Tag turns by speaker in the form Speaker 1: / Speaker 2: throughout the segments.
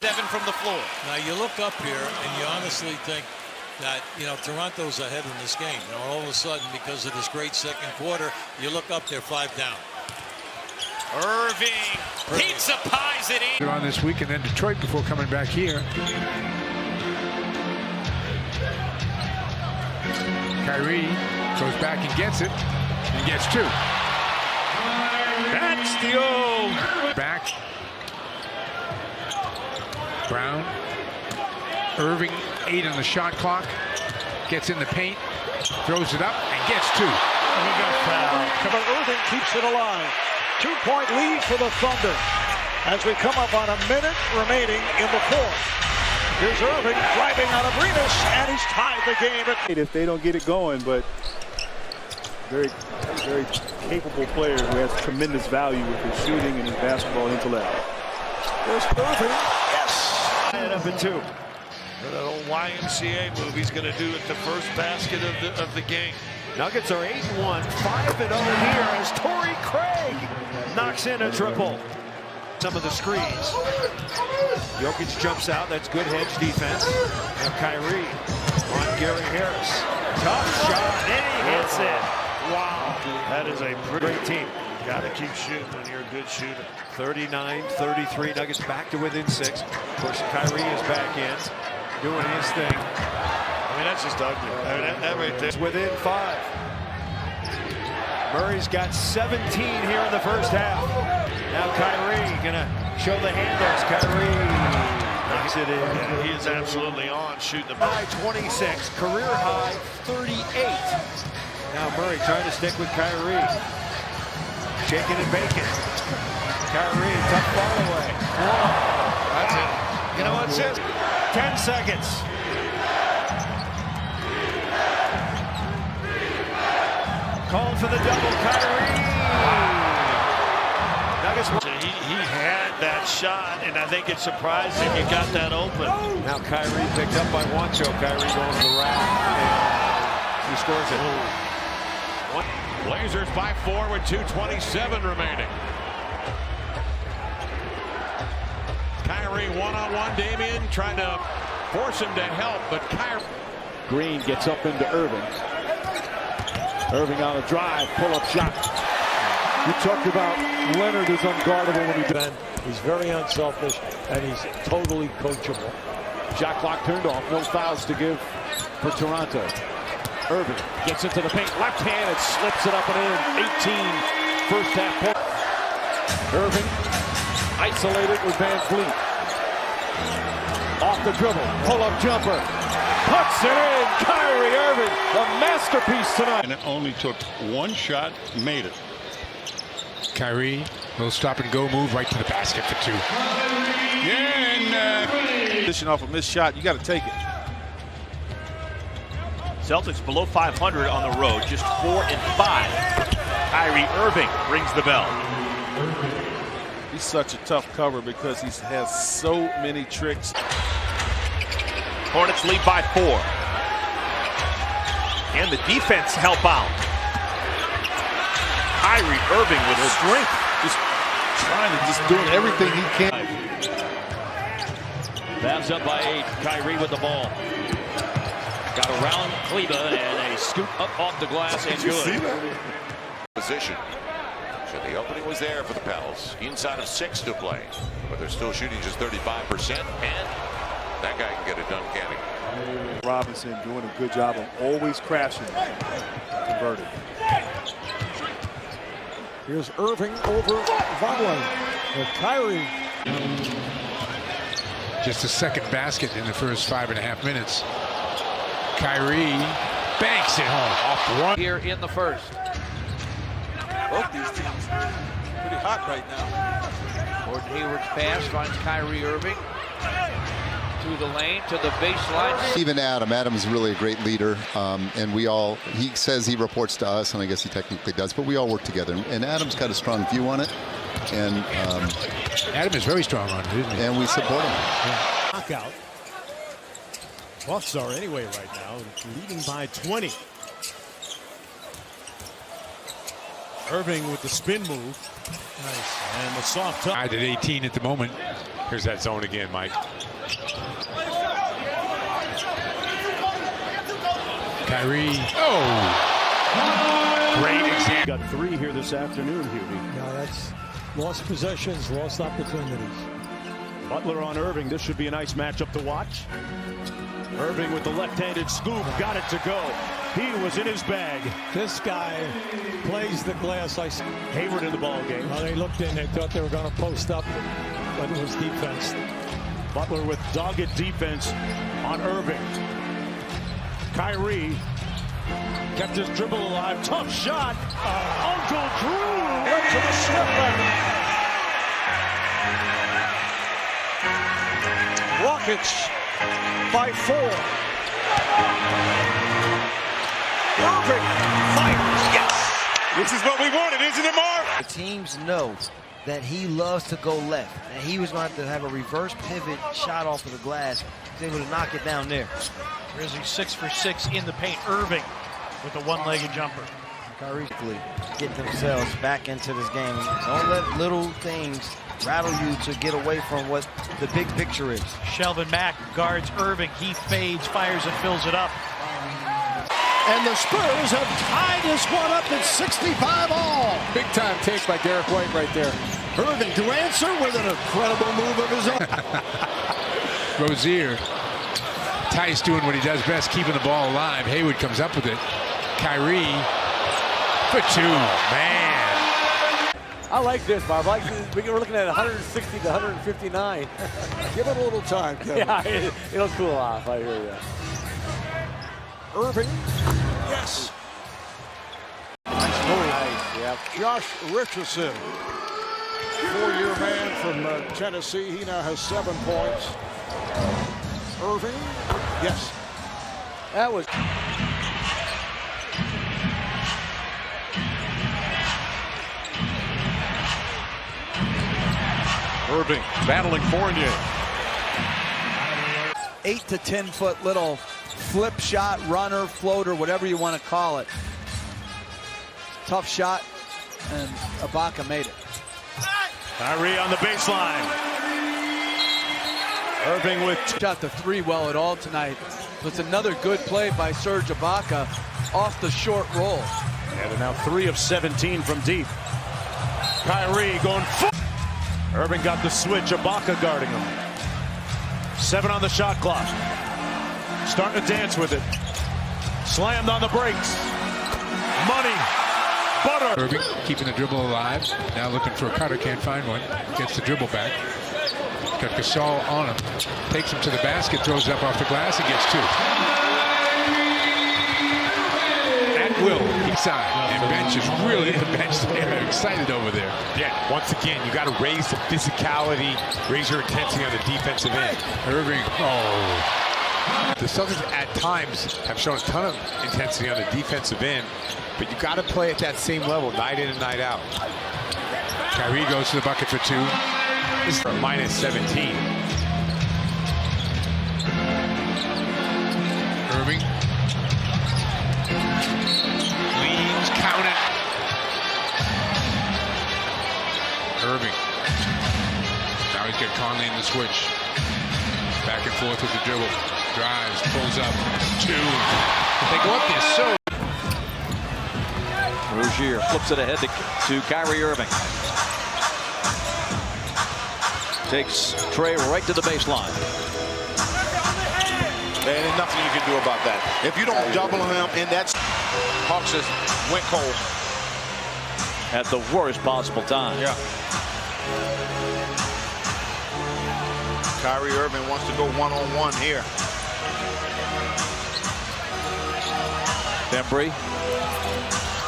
Speaker 1: 7 from the floor.
Speaker 2: Now you look up here and you honestly think that, Toronto's ahead in this game. All of a sudden, because of this great second quarter, you look up, they're 5 down.
Speaker 1: Irving pizza pies it in.
Speaker 3: On this week, and then Detroit before coming back here. Kyrie goes back and gets it, and gets 2.
Speaker 1: That's the old
Speaker 3: back. Brown. Irving 8 on the shot clock. Gets in the paint, throws it up, and gets 2.
Speaker 4: And he got fouled. But Irving keeps it alive. 2-point lead for the Thunder as we come up on a minute remaining in the fourth. Here's Irving driving on Abrinas, and he's tied the game.
Speaker 5: If they don't get it going, but very, very capable player who has tremendous value with his shooting and his basketball intellect.
Speaker 4: There's Irving. Yes.
Speaker 5: And up at 2.
Speaker 6: That old YMCA move he's going to do at the first basket of the game.
Speaker 7: Nuggets are 8-1, 5-0 here as Torrey Craig knocks in a triple. Some of the screens. Jokic jumps out. That's good hedge defense. Now Kyrie on Gary Harris. Tough shot, and he hits it. Wow, that is a great team.
Speaker 6: Got to keep shooting when you're a good shooter.
Speaker 7: 39-33. Nuggets back to within 6. Of course, Kyrie is back in, doing his thing.
Speaker 6: I mean, that's just ugly. I mean, that right there.
Speaker 7: It's within 5. Murray's got 17 here in the first half. Now Kyrie gonna show the handles. Kyrie knocks it in.
Speaker 6: Yeah, he is absolutely on shooting the
Speaker 7: high 26, career high 38. Now Murray trying to stick with Kyrie. Shaking and baking. Kyrie, tough ball away.
Speaker 6: That's it. You know what's it?
Speaker 7: 10 seconds. Called for the double, Kyrie.
Speaker 6: He had that shot, and I think it surprised him. You got that open.
Speaker 7: Now Kyrie picked up by Juancho. Kyrie going to the rack, and he scores it.
Speaker 8: Blazers by 4 with 2:27 remaining. Kyrie one-on-one, Damian trying to force him to help, but Kyrie.
Speaker 4: Green gets up into Irving. Irving on a drive, pull-up shot. You talked about Leonard is unguardable when he does. He's very unselfish, and he's totally coachable. Shot clock turned off, no fouls to give for Toronto. Irving gets into the paint, left-handed, slips it up and in. 18 first half point. Irving isolated with Van Vliet. Off the dribble, pull-up jumper. Puts it in, Kyrie Irving, a masterpiece tonight.
Speaker 9: And it only took one shot, made it.
Speaker 3: Kyrie, little stop-and-go move right to the basket for 2.
Speaker 9: Yeah, and
Speaker 5: Position off a missed shot, you got to take it.
Speaker 1: Celtics below 500 on the road, just 4-5. Kyrie Irving rings the bell.
Speaker 5: He's such a tough cover because he has so many tricks.
Speaker 1: Hornets lead by 4. And the defense help out. Kyrie Irving with strength.
Speaker 5: Just doing everything he can.
Speaker 1: Mavs up by 8. Kyrie with the ball. Got around Kleba and a scoop up off the glass and good.
Speaker 10: Position. So the opening was there for the Pels. Inside of 6 to play. But they're still shooting just 35%. And that guy can get it done, can't he?
Speaker 5: Robinson doing a good job of always crashing. Converted.
Speaker 4: Here's Irving over Vonleh. With Kyrie.
Speaker 3: Just a second basket in the first 5.5 minutes. Kyrie banks it home. Off one.
Speaker 1: Here in the first.
Speaker 2: Both these teams pretty hot right now.
Speaker 1: Gordon Hayward's pass finds Kyrie Irving. To the lane, to the baseline.
Speaker 11: Even Adam's really a great leader, and he says he reports to us, and I guess he technically does, but we all work together, and Adam's got a strong view on it, and
Speaker 3: Adam is very strong on it, isn't he?
Speaker 11: And we support him.
Speaker 4: Yeah. Knockout. Bucks are anyway right now, leading by 20. Irving with the spin move. Nice. And the soft touch.
Speaker 3: Tied at 18 at the moment.
Speaker 8: Here's that zone again, Mike.
Speaker 3: Kyrie. Oh! Great example.
Speaker 5: Got 3 here this afternoon, Hughie.
Speaker 4: No, that's lost possessions, lost opportunities.
Speaker 5: Butler on Irving. This should be a nice matchup to watch. Irving with the left-handed scoop. Got it to go. He was in his bag.
Speaker 4: This guy plays the glass.
Speaker 5: Hayward in the ball game.
Speaker 4: Well, they looked in. They thought they were going to post up, but it was defense.
Speaker 5: Butler with dogged defense on Irving. Kyrie kept his dribble alive. Tough shot. Uncle Drew went to the slipper.
Speaker 7: Rockets by 4. Irving fires. Yes.
Speaker 8: This is what we wanted, isn't it, Marv?
Speaker 12: The teams know that he loves to go left, and he was going to have a reverse pivot shot off of the glass. He's able to knock it down there.
Speaker 7: Grizzlies 6 for 6 in the paint. Irving with a one-legged jumper.
Speaker 12: Kyrie get themselves back into this game. Don't let little things rattle you to get away from what the big picture is.
Speaker 7: Shelvin Mack guards Irving. He fades, fires, and fills it up.
Speaker 13: And the Spurs have tied this one up at 65 all.
Speaker 4: Big time take by Derek White right there.
Speaker 13: Irving to answer with an incredible move of his own.
Speaker 3: Rozier. Tice doing what he does best, keeping the ball alive. Hayward comes up with it. Kyrie for 2. Man.
Speaker 4: I like this, Bob. I like this. We're looking at 160 to 159.
Speaker 13: Give it a little time, Kevin.
Speaker 4: Yeah, it'll cool off. I hear you.
Speaker 13: Irving. Yes.
Speaker 4: Nice move. Yep.
Speaker 13: Josh Richardson, 4-year man from Tennessee. He now has 7 points. Irving. Yes.
Speaker 4: That was.
Speaker 8: Irving battling Fournier.
Speaker 14: 8 to 10 foot little flip shot, runner, floater, whatever you want to call it. Tough shot, and Ibaka made it.
Speaker 5: Kyrie on the baseline. Irving with
Speaker 14: shot the 3 well at all tonight. It's another good play by Serge Ibaka off the short roll.
Speaker 5: And now 3 of 17 from deep. Kyrie going full. Irving got the switch. Ibaka guarding him. 7 on the shot clock. Starting to dance with it. Slammed on the brakes. Money. Butter.
Speaker 3: Irving keeping the dribble alive. Now looking for a cutter. Can't find one. Gets the dribble back. Got Gasol on him. Takes him to the basket. Throws it up off the glass. He gets 2. At will. Inside. And bench is really the bench. They're excited over there.
Speaker 8: Yeah, once again, you got to raise the physicality, raise your intensity on the defensive end.
Speaker 3: Irving. Oh.
Speaker 8: The Celtics at times have shown a ton of intensity on the defensive end, but you got to play at that same level night in and night out.
Speaker 3: Kyrie goes to the bucket for 2.
Speaker 8: This is minus 17.
Speaker 3: Irving. Leans, count it. Irving. Now he's got Conley in the switch. Back and forth with the dribble. Drives, pulls up. 2. They go up there so.
Speaker 1: Rozier flips it ahead to Kyrie Irving. Takes Trey right to the baseline.
Speaker 10: There's nothing you can do about that. If you don't double him in that, Hawks just went cold.
Speaker 1: At the worst possible time.
Speaker 10: Yeah. Kyrie Irving wants to go one-on-one here.
Speaker 1: Bembry.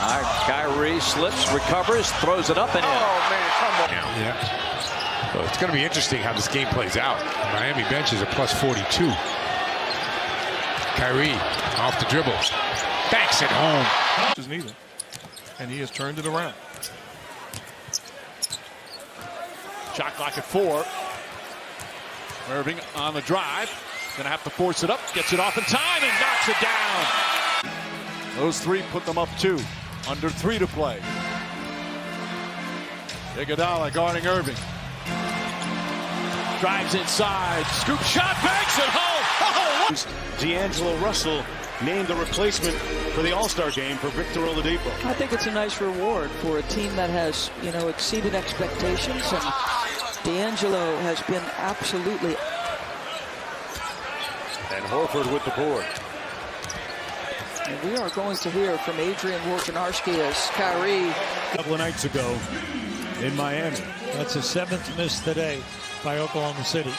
Speaker 1: All right, Kyrie slips, recovers, throws it up and in.
Speaker 10: Oh, man, come on.
Speaker 3: Yeah.
Speaker 8: Well, it's going to be interesting how this game plays out.
Speaker 3: Miami bench is a plus 42. Kyrie off the dribble. Backs it home.
Speaker 15: Is needed. And he has turned it around.
Speaker 1: Shot clock at 4. Irving on the drive. Gonna have to force it up. Gets it off in time and knocks it down.
Speaker 5: Those 3 put them up 2. Under 3 to play. Iguodala guarding Irving.
Speaker 1: Drives inside. Scoop shot. Banks it home.
Speaker 5: D'Angelo Russell named a replacement for the All-Star game for Victor Oladipo.
Speaker 16: I think it's a nice reward for a team that has, exceeded expectations, and D'Angelo has been absolutely.
Speaker 5: And Horford with the board.
Speaker 16: And we are going to hear from Adrian Wojnarowski as Kyrie.
Speaker 4: A couple of nights ago in Miami.
Speaker 7: That's his 7th miss today by Oklahoma City.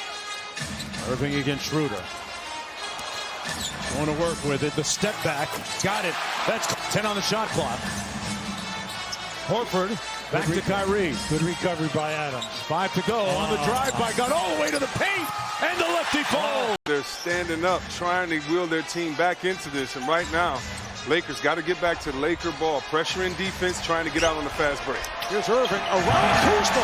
Speaker 4: Irving against Schroeder. Going to work with it. The step back. Got it. That's 10 on the shot clock. Horford back to Kyrie.
Speaker 7: Good recovery by Adams.
Speaker 4: 5 to go on the drive by Gunn. All the way to the paint. And the lefty falls.
Speaker 17: They're standing up, trying to wheel their team back into this. And right now, Lakers got to get back to the Laker ball. Pressure in defense, trying to get out on the fast break.
Speaker 4: Here's Irving around Kuzma.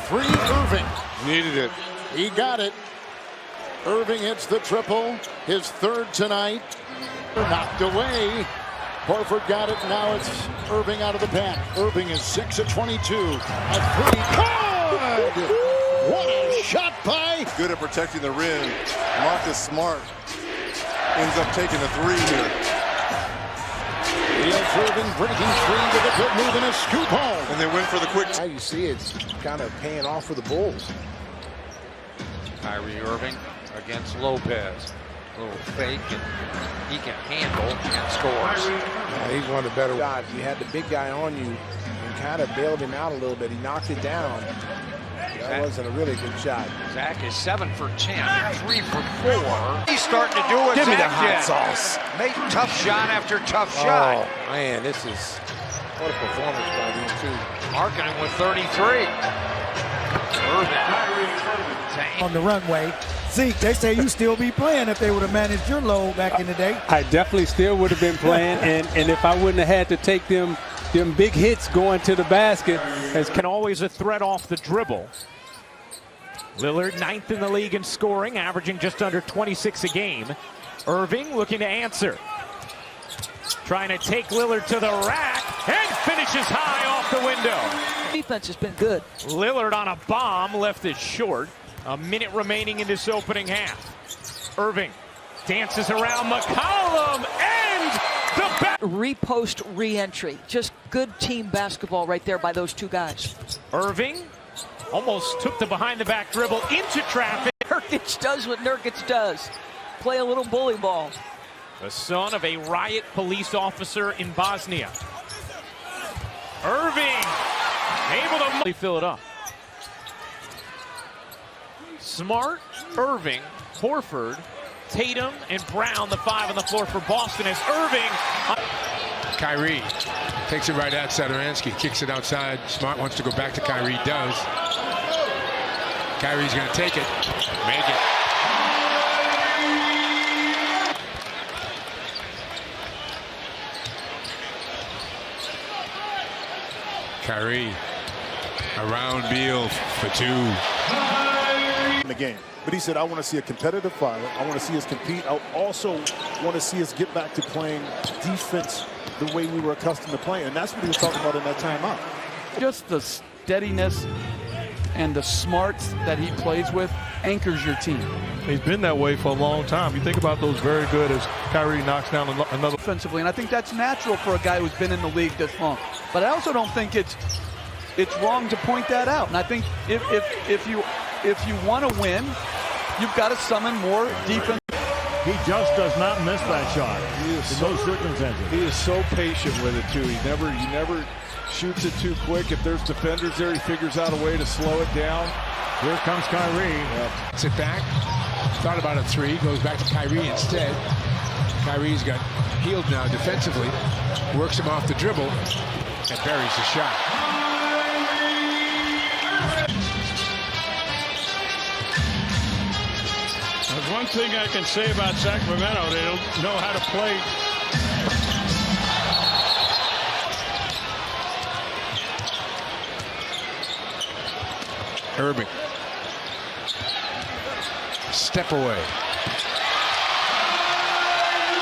Speaker 13: Free Irving.
Speaker 17: Needed it.
Speaker 13: He got it. Irving hits the triple. His 3rd tonight. Knocked away. Horford got it. Now it's Irving out of the pack. Irving is 6 of 22. A 3. Good! What a shot by.
Speaker 18: Good at protecting the rim. Marcus Smart ends up taking a 3 here.
Speaker 13: Here's Irving breaking free with a good move and a scoop home.
Speaker 18: And they went for the quick.
Speaker 8: Now you see it's kind of paying off for the Bulls.
Speaker 19: Kyrie Irving against Lopez. A little fake, and he can handle and scores.
Speaker 8: He's one of the better shots. You had the big guy on you and kind of bailed him out a little bit. He knocked it down. That wasn't a really good shot.
Speaker 19: Zach is 7 for 10, 3 for 4. He's starting to do what
Speaker 8: Give me the
Speaker 19: Zach
Speaker 8: hot
Speaker 19: did.
Speaker 8: sauce.
Speaker 19: Make tough shot after tough shot.
Speaker 8: Oh, man, this is what a performance by them, too.
Speaker 19: Marketing with 33.
Speaker 20: On the runway. See, they say you still be playing if they would have managed your load back in the day.
Speaker 21: I definitely still would have been playing, and if I wouldn't have had to take them big hits going to the basket.
Speaker 1: Can always a threat off the dribble. Lillard 9th in the league in scoring, averaging just under 26 a game. Irving looking to answer. Trying to take Lillard to the rack and finishes high off the window.
Speaker 16: Defense has been good.
Speaker 1: Lillard on a bomb, left it short. A minute remaining in this opening half. Irving dances around McCollum and the back.
Speaker 16: Repost re-entry. Just good team basketball right there by those two guys.
Speaker 1: Irving almost took the behind the back dribble into traffic.
Speaker 16: Nurkic does what Nurkic does. Play a little bully ball.
Speaker 1: The son of a riot police officer in Bosnia. Irving able to fill it up. Smart, Irving, Horford, Tatum, and Brown, the 5 on the floor for Boston as Irving.
Speaker 3: Kyrie takes it right outside Oransky, kicks it outside. Smart wants to go back to Kyrie, does. Kyrie's going to take it, make it. Kyrie around Beal for 2.
Speaker 4: In the game. But he said, I want to see a competitive fight. I want to see us compete. I also want to see us get back to playing defense the way we were accustomed to playing. And that's what he was talking about in that timeout.
Speaker 14: Just the steadiness and the smarts that he plays with anchors your team.
Speaker 15: He's been that way for a long time. You think about those very good as Kyrie knocks down another.
Speaker 14: Offensively, and I think that's natural for a guy who's been in the league this long. But I also don't think it's wrong to point that out. And I think if you want to win, you've got to summon more defense.
Speaker 4: He just does not miss that shot.
Speaker 17: He is
Speaker 4: in those circumstances.
Speaker 17: He is so patient with it too. He never shoots it too quick. If there's defenders there, he figures out a way to slow it down.
Speaker 4: Here comes Kyrie.
Speaker 3: Yep. Sit back. Thought about a 3. Goes back to Kyrie instead. Kyrie's got healed now defensively. Works him off the dribble and buries the shot.
Speaker 15: There's one thing I can say about Sacramento. They don't know how to play.
Speaker 3: Irving. Step away.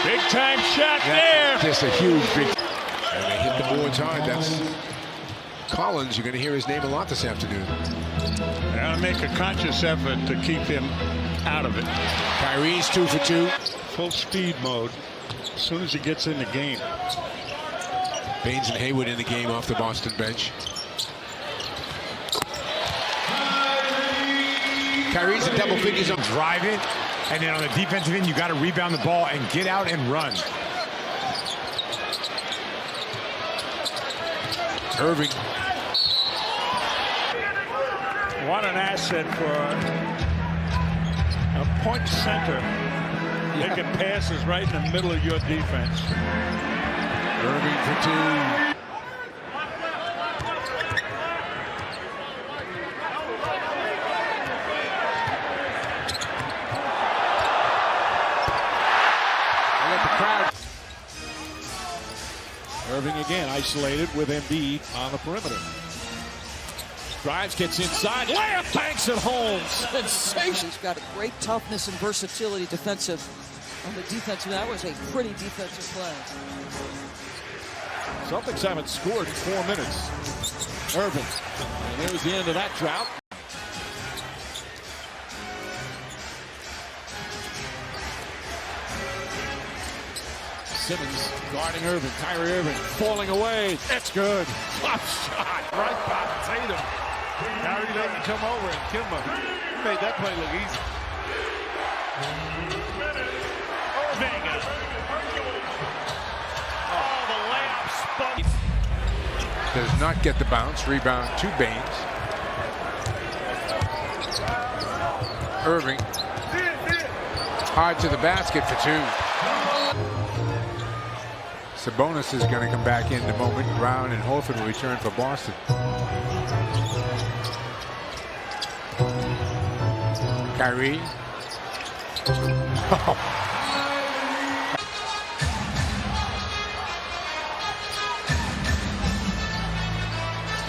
Speaker 1: Big
Speaker 5: Big-time shot there.
Speaker 3: Just a huge big. And they hit the boards hard. That's Collins. You're going to hear his name a lot this afternoon.
Speaker 5: Gotta make a conscious effort to keep him out of it.
Speaker 3: Kyrie's 2 for 2.
Speaker 5: Full speed mode as soon as he gets in the game.
Speaker 3: Baines and Hayward in the game off the Boston bench. Kyrie's in double figures on
Speaker 6: drive it, and then on the defensive end, you got to rebound the ball and get out and run.
Speaker 3: Irving.
Speaker 5: What an asset for a point center. Making passes right in the middle of your defense.
Speaker 3: Irving for 2.
Speaker 4: Irving again isolated with Embiid on the perimeter. Drives, gets inside, layup, banks it home. Sensation.
Speaker 16: He's got a great toughness and versatility defensive. On the defensive, that was a pretty defensive play.
Speaker 4: Celtics haven't scored in 4 minutes. Irving. And there's the end of that drought. Simmons guarding Irving. Kyrie Irving falling away. That's good. Top shot. Right by Tatum. Kyrie doesn't come over, and Kimba made that play look easy.
Speaker 1: Irving. Oh, the layup spun.
Speaker 3: Does not get the bounce. Rebound to Baines. Irving. Hard to the basket for 2. Sabonis is going to come back in a moment. Brown and Horford will return for Boston. Kyrie.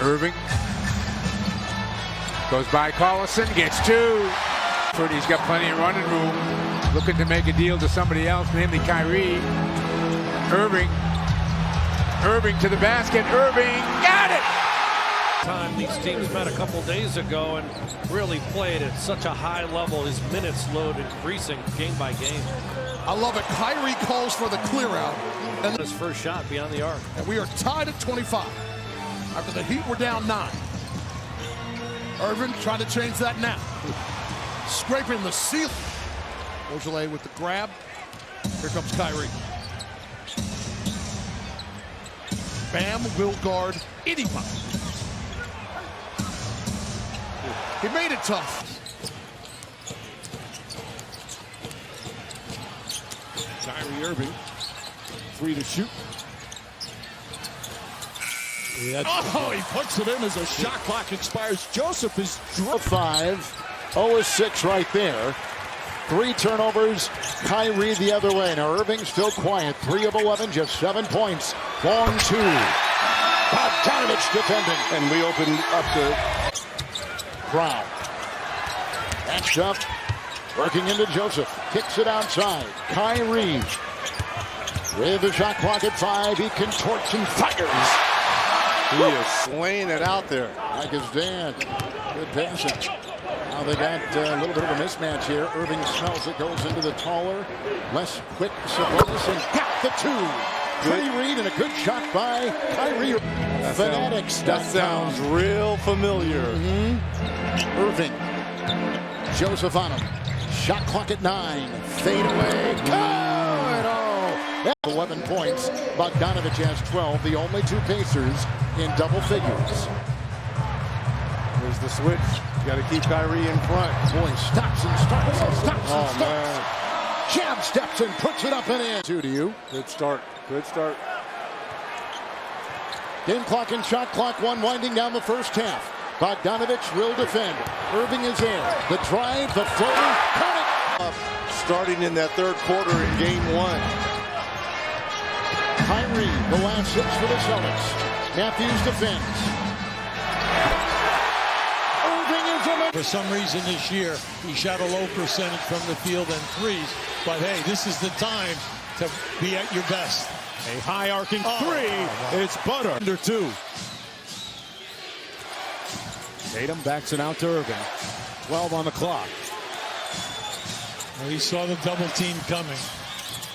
Speaker 3: Irving. Goes by Collison, gets 2. He's got plenty of running room. Looking to make a deal to somebody else, namely Kyrie. Irving. Irving to the basket. Irving got it!
Speaker 22: Time these teams met a couple days ago and really played at such a high level. His minutes load increasing game by game.
Speaker 23: I love it. Kyrie calls for the clear out.
Speaker 22: And his first shot beyond the arc.
Speaker 23: And we are tied at 25. After the Heat were down 9. Irving trying to change that now. Scraping the ceiling. Beaujolais with the grab. Here comes Kyrie. Bam will guard anybody. He made it tough.
Speaker 4: Kyrie Irving, 3 to shoot. Oh, he puts it in as the shot clock expires. Joseph is
Speaker 13: 5. 0-6 right there. 3 turnovers. Kyrie the other way. Now Irving still quiet. 3 of 11, just 7 points. Long 2. Bogdanovich defending.
Speaker 18: And we opened up the
Speaker 13: Brown. Matched up. Working into Joseph. Kicks it outside. Kyrie. With the shot clock at 5. He contorts and fires.
Speaker 18: He is slaying it out there.
Speaker 13: Like his dad. Good passing. Now they got a little bit of a mismatch here. Irving smells it, goes into the taller, less quick Sabonis, and got the 2. Pretty read and a good shot by Kyrie. Fanatics.
Speaker 18: That sounds real familiar.
Speaker 13: Irving. Joseph on him. Shot clock at 9. Fade away. Oh, and oh. 11 points. Bogdanovich has 12. The only 2 Pacers in double figures.
Speaker 18: There's the switch. You got to keep Kyrie in front.
Speaker 13: Boy, stops and starts and stops and starts.
Speaker 18: Man.
Speaker 13: Jab steps and puts it up and in. 2 to you.
Speaker 18: Good start. Good start.
Speaker 13: Game clock and shot clock 1 winding down the first half. Bogdanovich will defend. Irving is in. The drive, the floater, cut it.
Speaker 18: Starting in that third quarter in game 1.
Speaker 13: Kyrie, the last 6 for the Celtics. Matthews defends. Irving is in.
Speaker 2: For some reason this year, he shot a low percentage from the field and threes. But hey, this is the time to be at your best.
Speaker 5: A high arcing three. It's butter. Under 2. Tatum backs it out to Irving. 12 on the clock.
Speaker 2: Well, he saw the double team coming.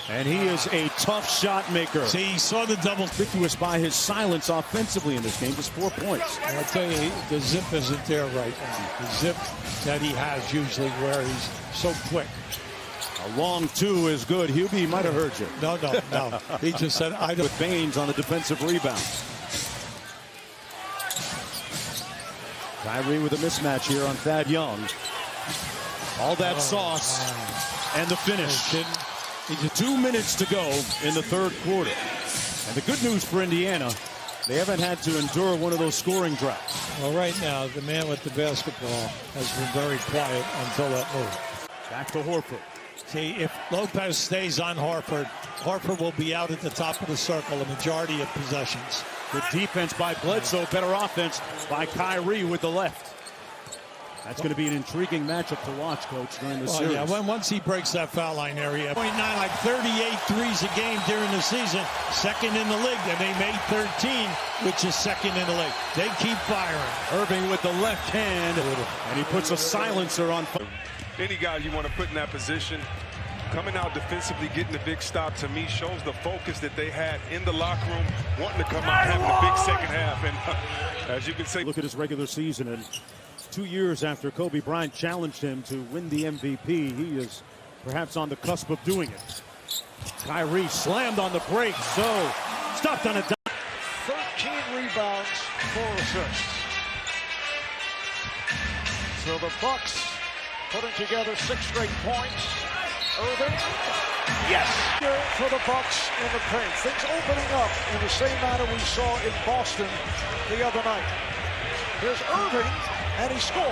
Speaker 5: And he is a tough shot maker.
Speaker 2: See, he saw the double.
Speaker 5: Conspicuous by his silence offensively in this game. Just 4 points.
Speaker 2: And I'll tell you, the zip isn't there right now. The zip that he has usually where he's so quick.
Speaker 5: A long 2 is good. Hubie might have heard you.
Speaker 2: No. He just said, I don't.
Speaker 5: With Baines on the defensive rebound. Kyrie with a mismatch here on Thad Young. All that sauce and the finish. 2 minutes to go in the third quarter. And the good news for Indiana, they haven't had to endure one of those scoring droughts.
Speaker 2: Well, right now, the man with the basketball has been very quiet until that move.
Speaker 5: Back to Horford.
Speaker 2: See, if Lopez stays on Horford, Horford will be out at the top of the circle the majority of possessions.
Speaker 5: Good defense by Bledsoe, better offense by Kyrie with the left. That's going to be an intriguing matchup to watch, Coach, during the series.
Speaker 2: Yeah, once he breaks that foul line area. 0.9, like 38 threes a game during the season. Second in the league, and they made 13, which is second in the league. They keep firing.
Speaker 5: Irving with the left hand, and he puts a silencer on.
Speaker 17: Any guy you want to put in that position, coming out defensively, getting the big stop, to me, shows the focus that they had in the locker room, wanting to come out, having a big second half. And as you can see,
Speaker 5: look at his regular season, and 2 years after Kobe Bryant challenged him to win the MVP, he is perhaps on the cusp of doing it. Kyrie slammed on the break, so stopped on a dime.
Speaker 23: 13 rebounds, 4 assists. So the Bucks putting together 6 straight points. Irving, yes, for the Bucks in the paint. Things opening up in the same manner we saw in Boston the other night. Here's Irving, and he scores.